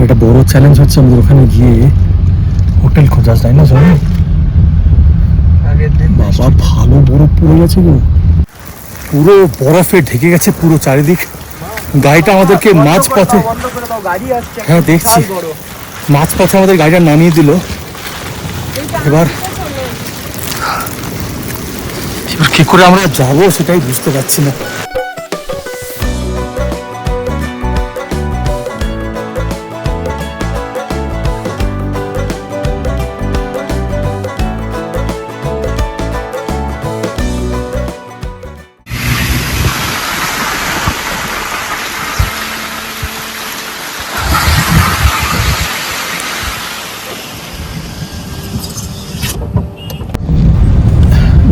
একটা বড় চ্যালেঞ্জ হচ্ছে আমাদের ওখানে গিয়ে হোটেল খোঁজা যায় না জানো। বাবা ভালো বরফ পড়ে গেছে গো, পুরো বরফে ঢেকে গেছে পুরো চারিদিক। গাড়িটা আমাদেরকে মাঝপথে, হ্যাঁ দেখছি, মাঝপথে আমাদের গাড়িটা নামিয়ে দিল। এবার কি করে আমরা যাবো সেটাই বুঝতে পারছি না।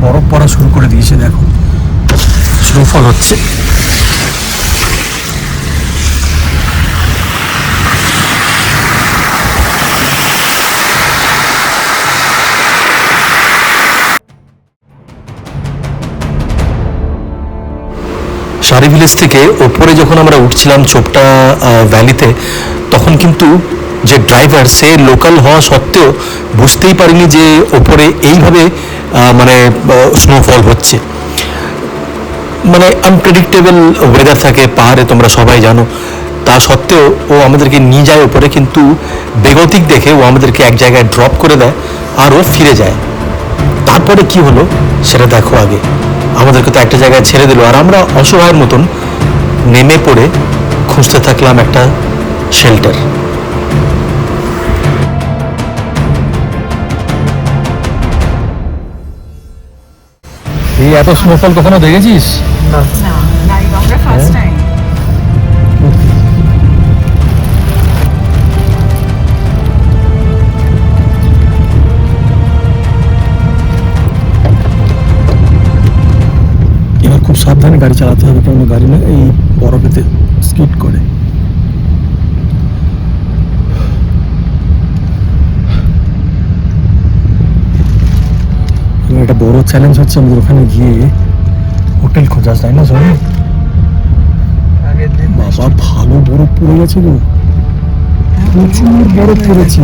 বরফ পড়া শুরু করে দিয়েছে, দেখো স্নোফল হচ্ছে। শারি ভিলেজ থেকে ওপরে যখন আমরা উঠছিলাম চোপটা ভ্যালিতে, তখন কিন্তু যে ড্রাইভার সে লোকাল হওয়া সত্ত্বেও বুঝতেই পারিনি যে ওপরে এইভাবে মানে স্নোফল হচ্ছে। মানে আনপ্রেডিক্টেবল ওয়েদার থাকে পাহাড়ে, তোমরা সবাই জানো। তা সত্ত্বেও ও আমাদেরকে নিয়ে যায় ওপরে, কিন্তু বেগতিক দেখে ও আমাদেরকে এক জায়গায় ড্রপ করে দেয় আর ও ফিরে যায়। তারপরে কি হলো সেটা দেখো আগে। আমাদেরকে তো একটা জায়গায় ছেড়ে দিল আর আমরা অসহায়ের মতন নেমে পড়ে খুঁজতে থাকলাম একটা শেল্টার। এই এত স্নোফল কখনো দেখেছিস? না লাইভ আমরা ফার্স্ট টাইম। এবার খুব সাবধানে গাড়ি চালাতে হবে, কারণ গাড়ি না এই বরফেতে স্কিড করে। একটা বড় চ্যালেঞ্জ হচ্ছে আমাদের ওখানে গিয়ে হোটেল খোঁজা যায় না জানো। বাবা ভালো বরফ পড়ে গেছে গো, প্রচুর বরফ পড়েছে।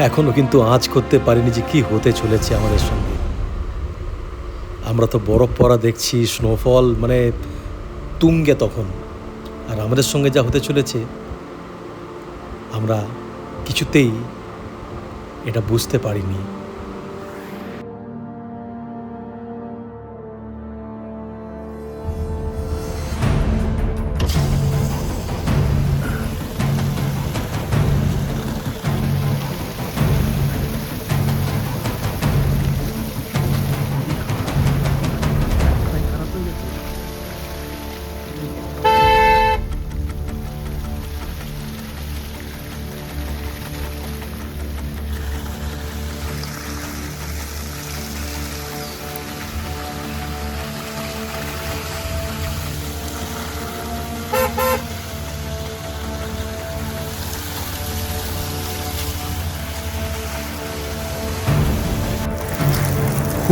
এখনো কিন্তু আঁচ করতে পারিনি যে কি হতে চলেছে আমাদের সঙ্গে। আমরা তো বরফ পড়া দেখছি, স্নোফল মানে তুঙ্গে তখন, আর আমাদের সঙ্গে যা হতে চলেছে আমরা কিছুতেই এটা বুঝতে পারিনি।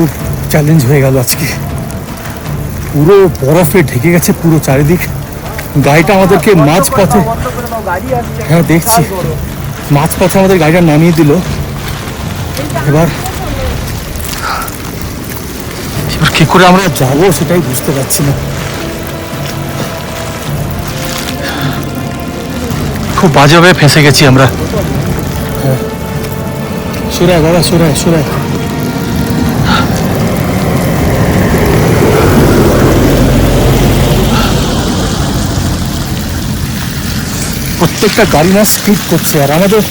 খুব চ্যালেঞ্জ হয়ে গেল আজকে, পুরো বরফে ঢেকে গেছে পুরো চারিদিক। গাড়িটা আমাদেরকে মাঝপথে, হ্যাঁ দেখছি, মাঝপথে আমাদের গাড়িটা নামিয়ে দিল। এবার কি করে আমরা যাবো সেটাই বুঝতে পারছি না। খুব বাজেভাবে ফেঁসে গেছি আমরা। হ্যাঁ সুরায় বাবা, সুরায় সুরায়। প্রত্যেকটা গাড়ি না স্পিড করছে, আর আমাদের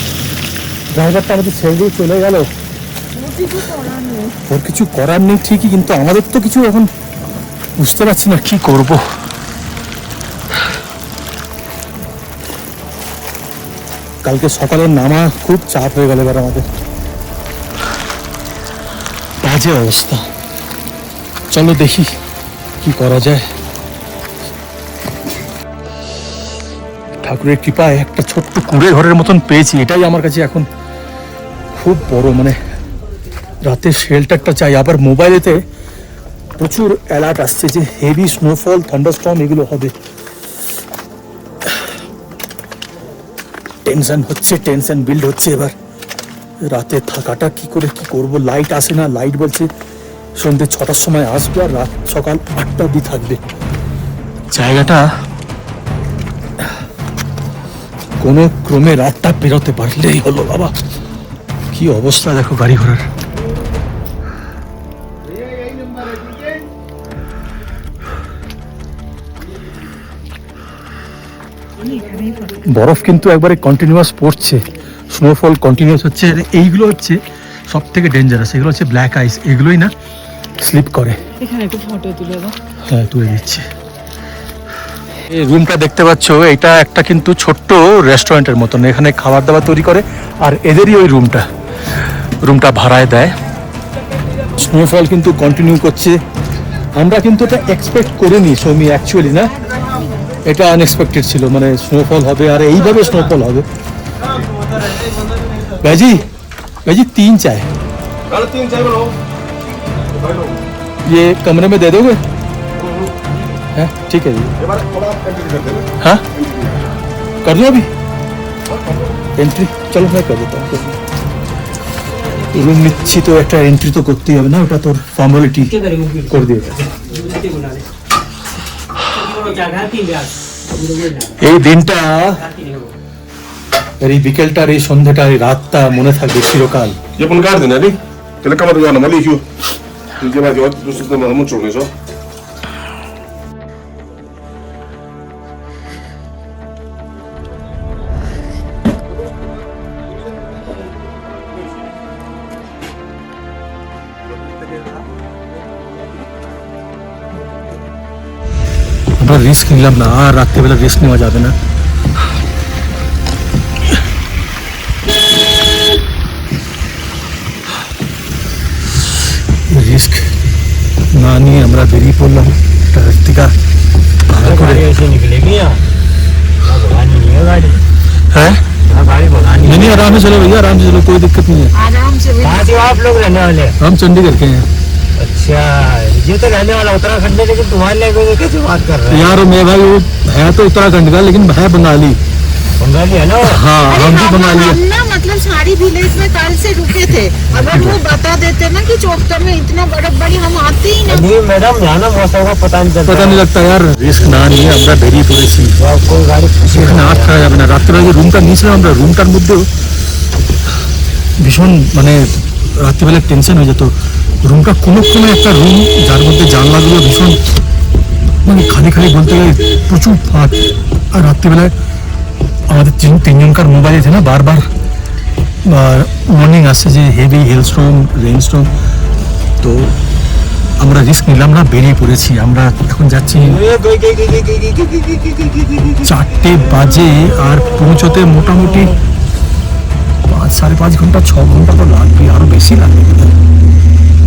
ড্রাইভারটা আমাদের ছেড়ে দিয়ে চলে গেল। ওর কিছু করার নেই ঠিকই, কিন্তু আমাদের তো কিছু এখন বুঝতে পারছি না কি করব। কালকে সকালের নামা খুব চাপ হয়ে গেল, এবার আমাদের বাজে অবস্থা। চলো দেখি কি করা যায়। ঠাকুরের কৃপায় একটা ছোট্ট কুঁড়ে ঘরের মতন পেয়েছি, এটাই আমার কাছে এখন খুব বড়, মানে রাতে শেল্টারটা চাই। আবার মোবাইলেতে প্রচুর অ্যালার্ট আসছে যে হেভি স্নোফল, থান্ডারস্টর্ম এগুলো হবে। টেনশন হচ্ছে, টেনশন বিল্ড হচ্ছে। এবার রাতে থাকাটা কি করে কি করব, লাইট আসে না। লাইট বলছে সন্ধ্যে 6টার সময় আসবে আর রাত সকাল 8টা অবধি থাকবে। জায়গাটা কোনো ক্রমে রাতটা পেরোতে পারলেই হলো। বাবা কি অবস্থা দেখো গাড়ি ঘোড়ার। বরফ কিন্তু একবারে কন্টিনিউয়াস পড়ছে, স্নোফল কন্টিনিউয়াস হচ্ছে। আর এইগুলো হচ্ছে সব থেকে ডেঞ্জারাস, এগুলো হচ্ছে ব্ল্যাক আইস, এগুলোই না স্লিপ করে। এখানে একটু ফটো তুলে দাও। হ্যাঁ তুলে দিচ্ছি। এই রুমটা দেখতে পাচ্ছ, এটা একটা কিন্তু ছোট্ট রেস্টুরেন্টের মতন, এখানে খাবার দাবার তৈরি করে আর এদেরই ওই রুমটা ভাড়ায় দেয়। স্নোফল কিন্তু কন্টিনিউ করছে। আমরা কিন্তু এটা এক্সপেক্ট করিনি সৌমি, অ্যাকচুয়ালি না, এটা আনএক্সপেক্টেড ছিল, মানে স্নোফল হবে আর এইভাবে স্নোফল হবে। ভাইজি भाई 3 चाय। 3 चाय बनाओ। ये कमरे में दे दोगे? है ठीक है जी। ये बार थोड़ा आप कंटिन्यू कर देना। हाँ कर दो अभी এন্ট্রি। চলো मैं कर देता हूँ। রুম নিচ্ছি তো একটা এন্ট্রি তো করতেই হবে না, ওটা তোর ফর্মালিটি করে দিয়ে। এই দিনটা, এই বিকেলটার, এই সন্ধ্যাটার, এই রাতটা মনে থাকবে চিরকাল। Je pun garden ali. Te le kamar yana mali hiu. Je ba jo tu sistema mo chone so. আমরা রিস্ক নিলাম না, আর রাত্রেবেলা রিস্ক নেওয়া যাবে না। রিস্ক না নিয়ে আমরা বেরিয়ে পড়লাম একটা রাত্রিকা ভাড়া করে। है नहीं नहीं आराम से चलो भैया, आराम से चलो, कोई दिक्कत नहीं है। आराम से कहाँ से हो आप लोग रहने वाले? हम चंडीगढ़ के हैं। अच्छा, ये तो रहने वाला उत्तराखंड है, लेकिन तुम्हारे लैंग्वेज में कैसे बात कर रहे हैं? यार मैं भाई, वो है तो उत्तराखंड का लेकिन है बंगाली। बंगाली है ना? हाँ हम भी बंगाली है। हम ना मतलब सारी विलेज में कल से रुके थे। अगर वो बता देते ना कि चोपता में इतना बर्फबारी, हम आते ही ना। नहीं मैडम, यहाँ ना मौसम का पता नहीं चलता। पता नहीं लगता यार। রিস্ক না নিয়ে আমরা বেরিয়ে পড়েছি। तो आपको गाड़ी खुशी এখানে আর থাকা যাবে না। রাত্রে যে রুমটা নিয়েছিলাম আমরা, রুমটার মধ্যেও ভীষণ মানে রাত্রিবেলা টেনশন হয়ে যেত। রুমটা কোনো একটা রুম যার মধ্যে জানলাগুলো ভীষণ মানে খালি খালি বলতে গেলে প্রচুর ফাঁক। আর রাত্রিবেলায় আমাদের তিনজনকার মোবাইল আছে না, বারবার ওয়ার্নিং আসছে যে হেভি হেলস্টর্ম, রেইনস্টর্ম। তো আমরা রিস্ক নিলাম না, বেরিয়ে পড়েছি। আমরা এখন যাচ্ছি 4টে বাজে, আর পৌঁছতে মোটামুটি 5-5.5 ঘন্টা, 6 ঘন্টা তো লাগবে, আরো বেশি লাগবে।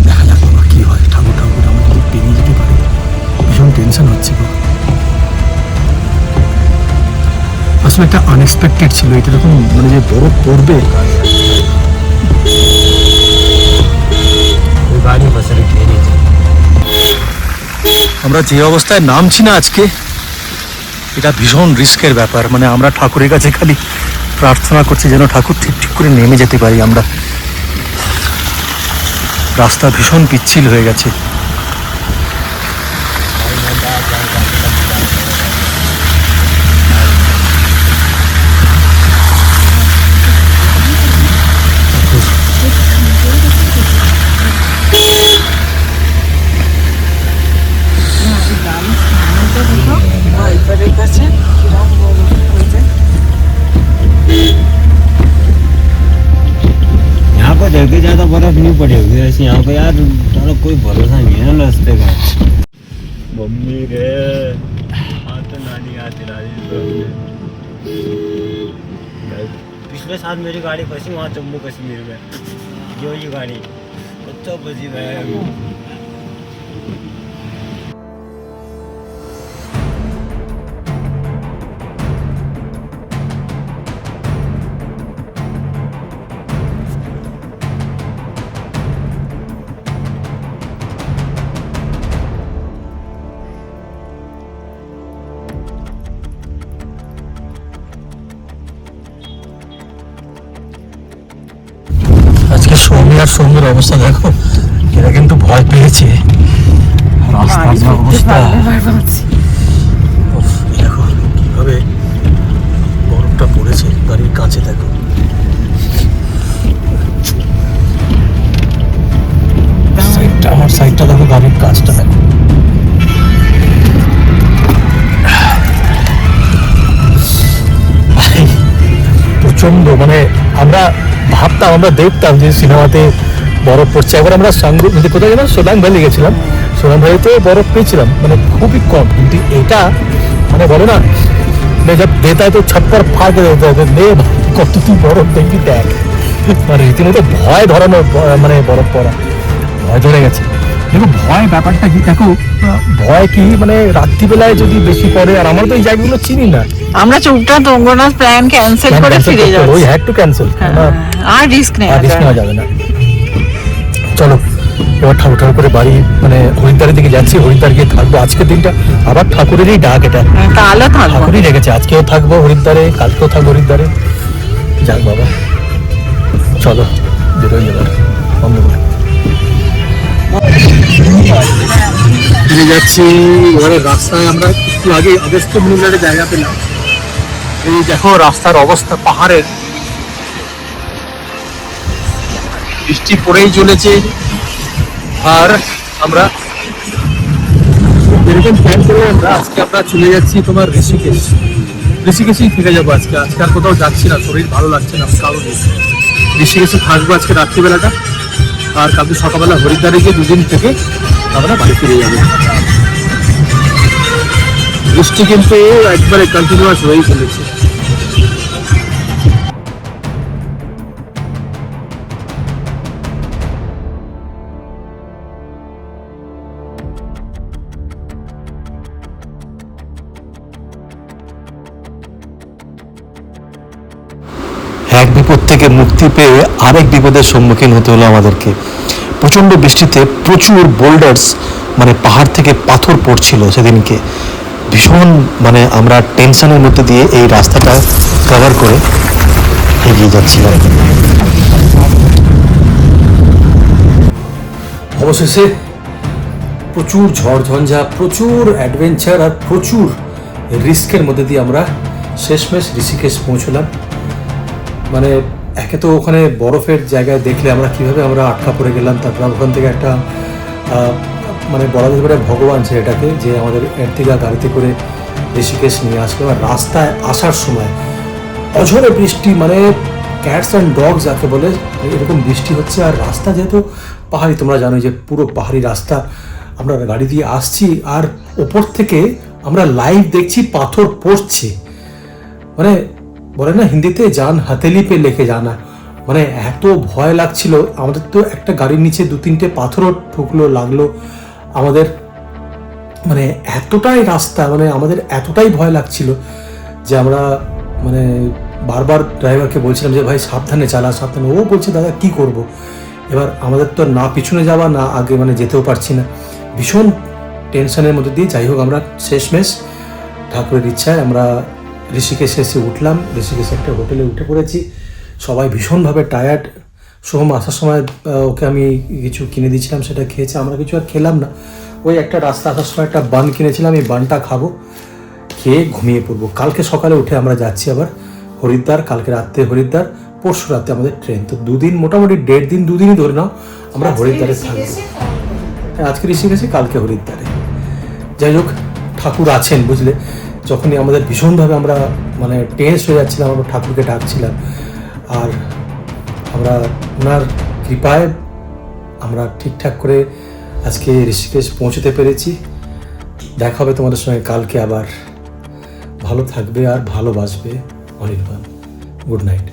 দেখা যাক বাবা কি হয়। ঠাকুর আমার যদি পেরিয়ে যেতে পারে, ভীষণ টেনশন হচ্ছে গো। আসলে একটা আনএক্সপেক্টেড ছিল এটা, এরকম মানে যে বরফ পড়বে। गाड़ी बस रखी नहीं थी। আমরা যে অবস্থায় নামছি না আজকে, এটা ভীষণ রিস্কের ব্যাপার। মানে আমরা ঠাকুরের কাছে খালি প্রার্থনা করছি যেন ঠাকুর ঠিক ঠিক করে নেমে যেতে পারি আমরা। রাস্তা ভীষণ পিচ্ছিল হয়ে গেছে। यहाँ पर जगह ज्यादा बर्फ नहीं पड़ी होगी ऐसे। यहाँ पे यार थोड़ा कोई भरोसा नहीं है ना रास्ते का। मम्मी रे तो नानी याद दिला दी। पिछले साल मेरी गाड़ी फंसी वहाँ जम्मू कश्मीर में, जो ये गाड़ी अच्छा बजी मैं। আর সৌম্যের অবস্থা দেখো, এরা কিন্তু ভয় পেয়েছে। রাস্তার যা অবস্থা, উফ, দেখো কিভাবে বরফটা পড়েছে গাড়ির কাছে, দেখো সাইডটা, আমার সাইডটা দেখো, গাড়ির কাছটা দেখো। প্রচন্ড, মানে আমরা ভাবতাম, আমরা দেখতাম যে সিনেমাতে বরফ পড়ছে। একবার আমরা কোথায় গেলাম, সোলাং ভ্যালি গেছিলাম, সোলাং ভ্যালিতে বরফ পেয়েছিলাম, মানে খুবই কম। কিন্তু এটা মানে বলে না, जब देता है तो छप्पर फाड़ के देता है, নে কত তুই বরফ দেখবি দেখ, মানে রীতিমতো ভয় ধরানো, মানে বরফ পড়া, ভয় ধরে গেছে। দেখো ভয় ব্যাপারটা কি, দেখো ভয় কি, মানে রাত্রিবেলায় যদি বেশি পড়ে, আর আমরা তো এই জায়গাগুলো চিনি না, আমরা চুপটা তুঙ্গনাথ প্ল্যান ক্যান্সেল করে ফিরে যাচ্ছি। ওই হ্যাড টু ক্যান্সেল, আর রিস্ক নেই, আর রিস্ক নেওয়া যাবে না। চলো এবার ঠাকুর করে বাড়ি, মানে হরিদ্বারের দিকে যাচ্ছি, হরিদ্বার গিয়ে থাকবো আজকের দিনটা। আবার ঠাকুরেরই ডাক এটা, তাহলে থাকবো, ঠাকুরই রেখেছে, আজকেও থাকবো হরিদ্বারে, কালকেও থাকবো হরিদ্বারে। যাক বাবা, চলো বেরোই এবার, বন্ধ করে ফিরে যাচ্ছি। এবারে রাস্তায় আমরা একটু আগে আগস্ট মিনিটের জায়গা পেলাম। এই দেখো রাস্তার অবস্থা, পাহাড়ের বৃষ্টি পড়েই চলেছে। আর আমরা এরকম প্ল্যান করে আজকে আমরা চলে যাচ্ছি তোমার ঋষিকেশেই থেকে যাবো আজকে আর কোথাও যাচ্ছি না, শরীর ভালো লাগছে না কারণে। ঋষিকেশে থাকবো আজকে রাত্রিবেলাটা, আর কালকে সকালবেলা হরিদ্বারে গিয়ে 2 দিন থেকে আমরা বাড়ি ফিরে যাবো। বৃষ্টি কিন্তু একবারে কন্টিনিউয়াস হয়েই চলেছে। এক বিপদ থেকে মুক্তি পেয়ে আরেক বিপদের সম্মুখীন হতে হলো আমাদেরকে। প্রচণ্ড বৃষ্টিতে প্রচুর বোল্ডার্স, মানে পাহাড় থেকে পাথর পড়ছিল সেদিনকে। ভীষণ, মানে আমরা টেনশনের মধ্যে দিয়ে এই রাস্তাটা কভার করে এগিয়ে যাচ্ছিলাম। অবশেষে প্রচুর ঝড়ঝঞ্ঝা, প্রচুর অ্যাডভেঞ্চার আর প্রচুর রিস্কের মধ্যে দিয়ে আমরা শেষমেশ ঋষিকেশ পৌঁছলাম। মানে একে তো ওখানে বরফের জায়গায় দেখলে আমরা কিভাবে আমরা আটকা পড়ে গেলাম, তারপর ওখান থেকে একটা মানে বলা যেতে পারে ভগবান ছেলেটাকে, যে আমাদের এর্টিগা গাড়িতে করে ঋষিকেশ নিয়ে আসলো। আর রাস্তায় আসার সময় অঝরে বৃষ্টি, মানে ক্যাটস অ্যান্ড ডগস যাকে বলে এরকম বৃষ্টি হচ্ছে। আর রাস্তা যেহেতু পাহাড়ি, তোমরা জানো যে পুরো পাহাড়ি রাস্তা, আমরা গাড়ি দিয়ে আসছি আর ওপর থেকে আমরা লাইভ দেখছি পাথর পড়ছে। মানে বলে না হিন্দিতে, জান হাতেলি পে লেকে জানা, মানে এত ভয় লাগছিল আমাদের। তো একটা গাড়ির নিচে 2-3টে পাথরও ঠুকলো, লাগলো আমাদের, মানে এতটাই রাস্তা, মানে আমাদের এতটাই ভয় লাগছিল যে আমরা মানে বারবার ড্রাইভারকে বলছিলাম যে ভাই সাবধানে চালা, সাবধানে। ও বলছে দাদা কি করব। এবার আমাদের তো না পিছনে যাওয়া না আগে, মানে যেতেও পারছি না, ভীষণ টেনশনের মধ্যে দিয়ে। যাই হোক আমরা শেষমেশ ঠাকুরের ইচ্ছায় আমরা ঋষিকেশে এসে উঠলাম। ঋষিকেশে একটা হোটেলে উঠে পড়েছি, সবাই ভীষণভাবে টায়ার্ড। সোহম আসার সময় ওকে আমি কিছু কিনে দিয়েছিলাম, সেটা খেয়েছে, আমরা কিছু আর খেলাম না। ওই একটা রাস্তা আসার সময় একটা বান কিনেছিলাম, এই বানটা খাবো, খেয়ে ঘুমিয়ে পড়বো। কালকে সকালে উঠে আমরা যাচ্ছি আবার হরিদ্বার, কালকে রাত্রে হরিদ্বার, পরশু রাতে আমাদের ট্রেন। তো 2 দিন, মোটামুটি 1.5 দিন, 2 দিনই ধরে নাও আমরা হরিদ্বারে থাকবো। আজকে ঋষিকেশে, কালকে হরিদ্বারে। যাই হোক ঠাকুর আছেন বুঝলে। যখনই আমাদের ভীষণভাবে আমরা মানে টেন্স হয়ে যাচ্ছিলাম, আমরা ঠাকুরকে ডাকছিলাম, আর আমরা ওনার কৃপায় আমরা ঠিকঠাক করে আজকে ঋষিকেশ পৌঁছতে পেরেছি। দেখা হবে তোমাদের সঙ্গে কালকে আবার। ভালো থাকবে আর ভালোবাসবে অনির্বাণ। Good night.